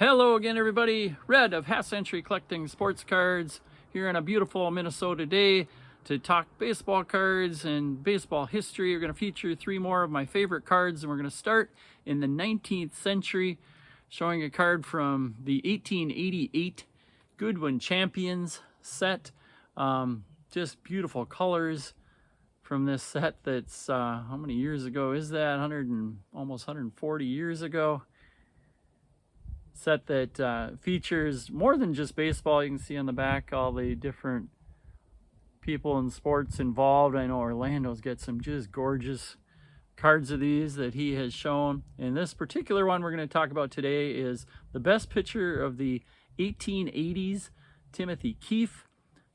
Hello again, everybody. Red of Half Century Collecting Sports Cards here on a beautiful Minnesota day to talk baseball cards and baseball history. We're going to feature three more of my favorite cards, and we're going to start in the 19th century, showing a card from the 1888 Goodwin Champions set. Just beautiful colors from this set that's, how many years ago is that? Almost 140 years ago. Set that features more than just baseball. You can see on the back all the different people in sports involved. I know Orlando's got some just gorgeous cards of these that he has shown. And this particular one we're going to talk about today is the best pitcher of the 1880s, Timothy Keefe,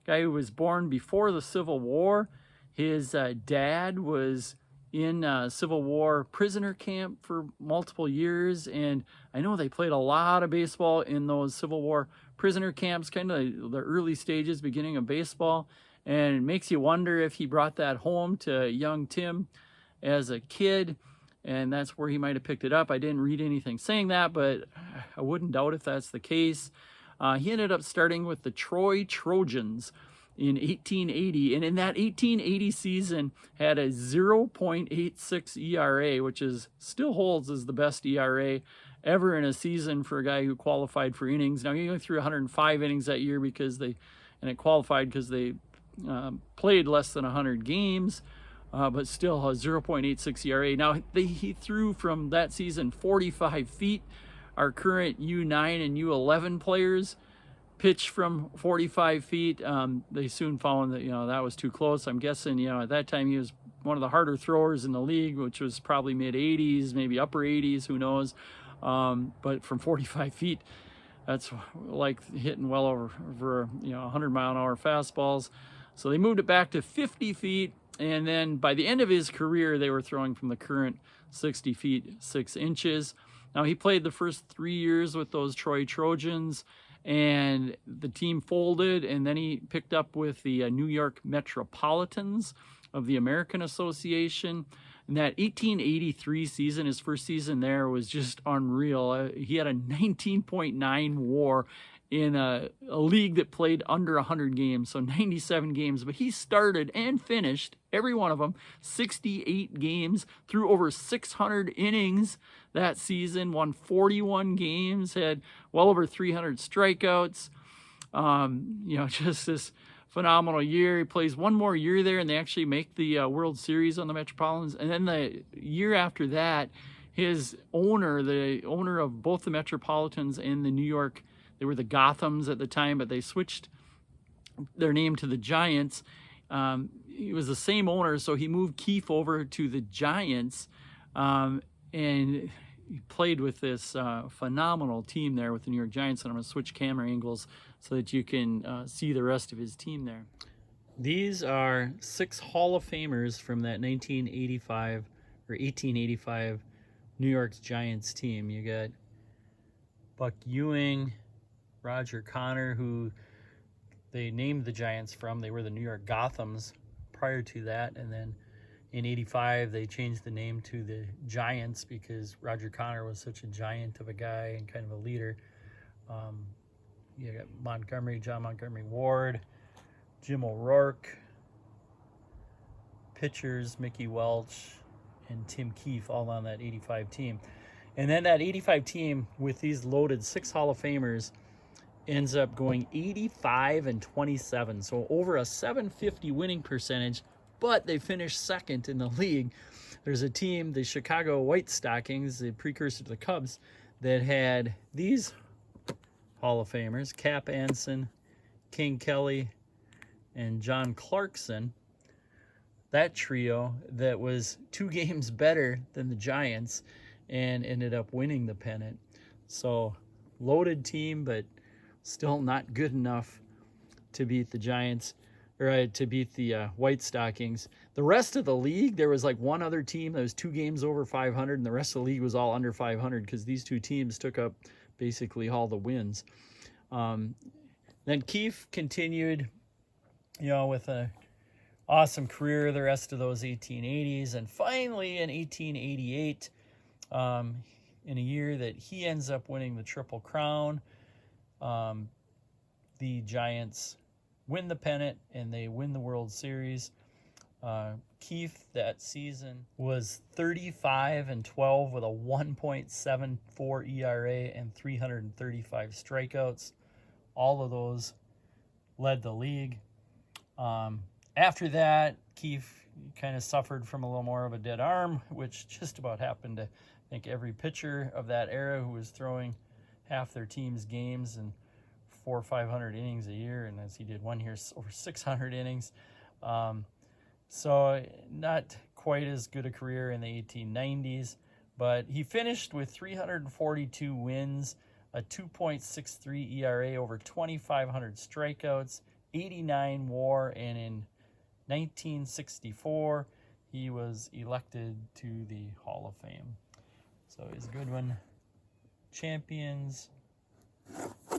guy who was born before the Civil War. His dad was in Civil War prisoner camp for multiple years, and I know they played a lot of baseball in those Civil War prisoner camps, kind of the early stages, beginning of baseball, and it makes you wonder if he brought that home to young Tim as a kid, and that's where he might have picked it up. I didn't read anything saying that, but I wouldn't doubt if that's the case. He ended up starting with the Troy Trojans in 1880, and in that 1880 season had a 0.86 ERA, which still holds as the best ERA ever in a season for a guy who qualified for innings. Now he only threw 105 innings that year it qualified because they played less than 100 games, but still a 0.86 ERA. Now he threw from that season 45 feet. Our current U9 and U11 players pitch from 45 feet. They soon found that, that was too close. I'm guessing, at that time he was one of the harder throwers in the league, which was probably mid 80s, maybe upper 80s, who knows. But from 45 feet, that's like hitting well over 100-mile-an-hour fastballs. So they moved it back to 50 feet. And then by the end of his career, they were throwing from the current 60 feet, 6 inches. Now he played the first 3 years with those Troy Trojans, and the team folded, and then he picked up with the New York Metropolitans of the American Association. And that 1883 season, his first season there, was just unreal. He had a 19.9 WAR in a league that played under 100 games, so 97 games. But he started and finished every one of them, 68 games, threw over 600 innings that season, won 41 games, had well over 300 strikeouts. Just this phenomenal year. He plays one more year there, and they actually make the World Series on the Metropolitans. And then the year after that, his owner, the owner of both the Metropolitans and the New York, they were the Gothams at the time, but they switched their name to the Giants. He was the same owner, so he moved Keefe over to the Giants, and he played with this phenomenal team there with the New York Giants. And I'm going to switch camera angles so that you can see the rest of his team there. These are 6 Hall of Famers from that 1985 or 1885 New York Giants team. You got Buck Ewing, Roger Connor, who they named the Giants from. They were the New York Gothams prior to that, and then in 85 they changed the name to the Giants because Roger Connor was such a giant of a guy and kind of a leader. You got John Montgomery Ward, Jim O'Rourke, pitchers Mickey Welch and Tim Keefe, all on that 85 team. And then that 85 team with these loaded 6 Hall of Famers ends up going 85-27, so over a 750 winning percentage, but they finished second in the league. There's a team, the Chicago White Stockings, the precursor to the Cubs, that had these Hall of Famers, Cap Anson, King Kelly, and John Clarkson. That trio that was 2 games better than the Giants and ended up winning the pennant. So loaded team, but still not good enough to beat the Giants, or to beat the White Stockings. The rest of the league, there was like one other team that was 2 games over 500, and the rest of the league was all under 500 because these 2 teams took up basically all the wins. Then Keefe continued, with an awesome career the rest of those 1880s, and finally in 1888, in a year that he ends up winning the Triple Crown. The Giants win the pennant and they win the World Series. Keefe that season was 35-12 with a 1.74 ERA and 335 strikeouts. All of those led the league. After that, Keefe kind of suffered from a little more of a dead arm, which just about happened to, I think, every pitcher of that era who was throwing half their team's games and 400 or 500 innings a year, and as he did one year, over 600 innings. So not quite as good a career in the 1890s, but he finished with 342 wins, a 2.63 ERA, over 2,500 strikeouts, 89 WAR, and in 1964 he was elected to the Hall of Fame. So he's a good one. Champions,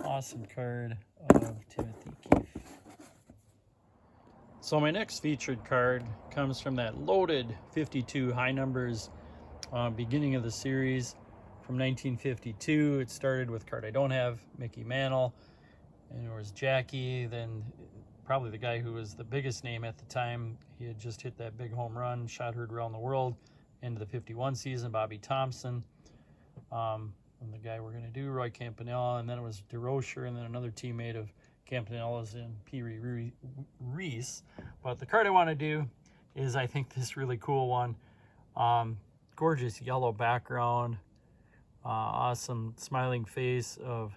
awesome card of Timothy Keefe. So my next featured card comes from that loaded 52 high numbers beginning of the series from 1952. It started with a card I don't have, Mickey Mantle, and there was Jackie, then probably the guy who was the biggest name at the time. He had just hit that big home run, shot heard around the world, into the 51 season, Bobby Thompson. And the guy we're going to do, Roy Campanella, and then it was DeRocher, and then another teammate of Campanella's in Pee Wee Reese. But the card I want to do is, I think, this really cool one. Gorgeous yellow background, awesome smiling face of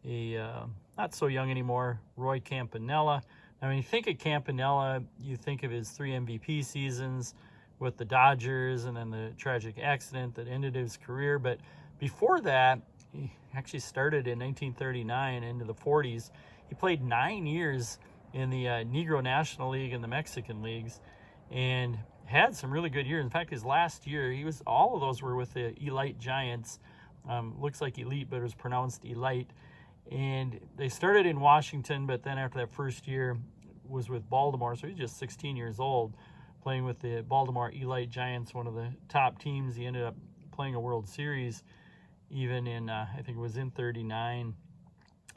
a not so young anymore, Roy Campanella. Now, when you think of Campanella, you think of his 3 MVP seasons with the Dodgers and then the tragic accident that ended his career. But before that, he actually started in 1939 into the 40s. He played 9 years in the Negro National League and the Mexican leagues and had some really good years. In fact, his last year, all of those were with the Elite Giants. Looks like elite, but it was pronounced Elite. And they started in Washington, but then after that first year was with Baltimore. So he's just 16 years old, playing with the Baltimore Elite Giants, one of the top teams. He ended up playing a World Series even in, I think it was in 39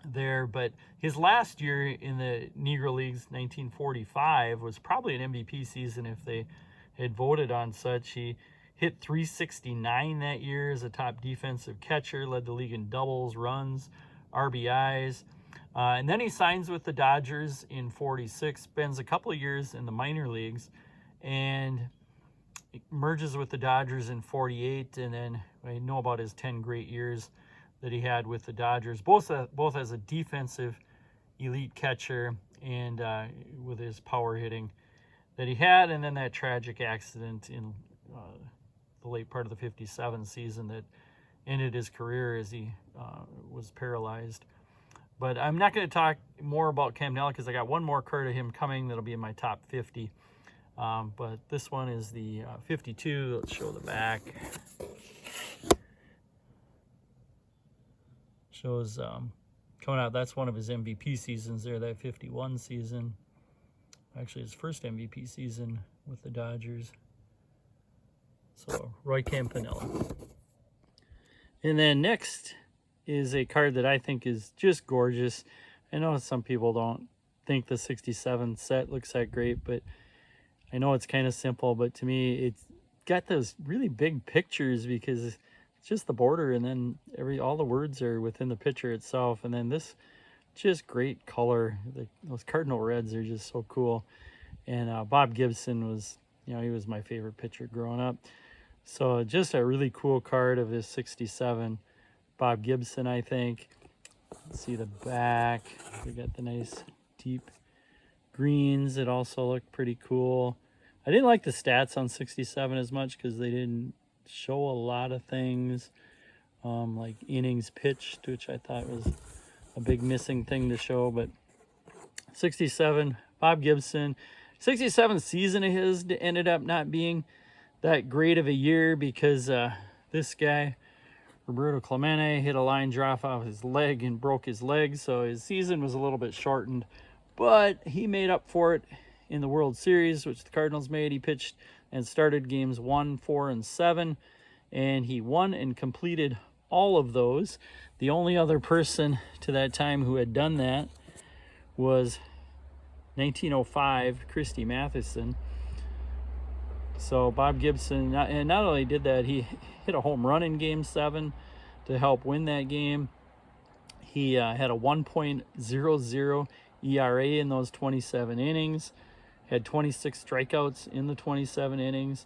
there. But his last year in the Negro Leagues, 1945, was probably an MVP season if they had voted on such. He hit 369 that year as a top defensive catcher, led the league in doubles, runs, RBIs. And then he signs with the Dodgers in 46, spends a couple of years in the minor leagues, and merges with the Dodgers in 48. And then I know about his 10 great years that he had with the Dodgers, both as a defensive elite catcher and with his power hitting that he had, and then that tragic accident in the late part of the 57 season that ended his career as he was paralyzed. But I'm not going to talk more about Campanella because I got one more card of him coming that'll be in my top 50. But this one is the 52. Let's show the back. Shows coming out, that's one of his MVP seasons there, that 51 season. Actually, his first MVP season with the Dodgers. So, Roy Campanella. And then next is a card that I think is just gorgeous. I know some people don't think the 67 set looks that great, but I know it's kind of simple, but to me, it's got those really big pictures because it's just the border, and then all the words are within the picture itself. And then this just great color. Those cardinal reds are just so cool. And Bob Gibson was, he was my favorite pitcher growing up. So just a really cool card of this 67 Bob Gibson, I think. Let's see the back. We got the nice deep greens. It also looked pretty cool. I didn't like the stats on 67 as much because they didn't show a lot of things like innings pitched, which I thought was a big missing thing to show. But 67 Bob Gibson, 67 season of his ended up not being that great of a year because this guy Roberto Clemente hit a line drive off his leg and broke his leg, so his season was a little bit shortened, but he made up for it in the World Series, which the Cardinals made. He pitched and started games 1, 4, and 7 and he won and completed all of those. The only other person to that time who had done that was 1905 Christy Matheson. So Bob Gibson, and not only did that, he hit a home run in Game 7 to help win that game. He had a 1.00 ERA in those 27 innings, had 26 strikeouts in the 27 innings.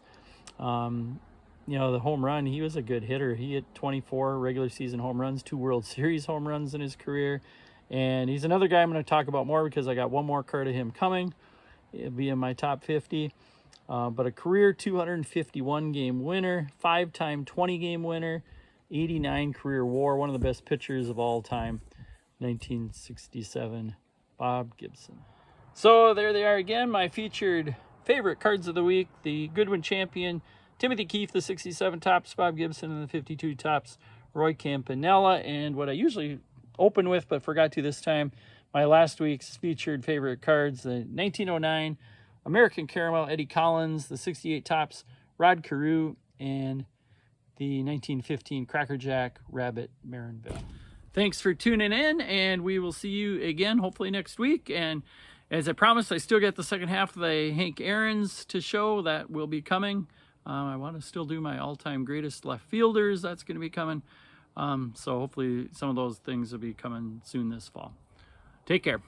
You know, the home run, he was a good hitter. He hit 24 regular season home runs, 2 World Series home runs in his career. And he's another guy I'm going to talk about more because I got one more card of him coming. It'll be in my top 50. But a career 251 game winner, 5-time 20 game winner, 89 career WAR, one of the best pitchers of all time, 1967, Bob Gibson. So there they are again, my featured favorite cards of the week. The Goodwin champion, Timothy Keefe, the 67 tops, Bob Gibson, and the 52 tops, Roy Campanella. And what I usually open with, but forgot to this time, my last week's featured favorite cards, the 1909 American Caramel, Eddie Collins, the 68 tops, Rod Carew, and the 1915 Cracker Jack, Rabbit Marinville. Thanks for tuning in, and we will see you again hopefully next week. And as I promised, I still got the second half of the Hank Aaron's to show. That will be coming. I want to still do my all-time greatest left fielders. That's going to be coming. So hopefully some of those things will be coming soon this fall. Take care.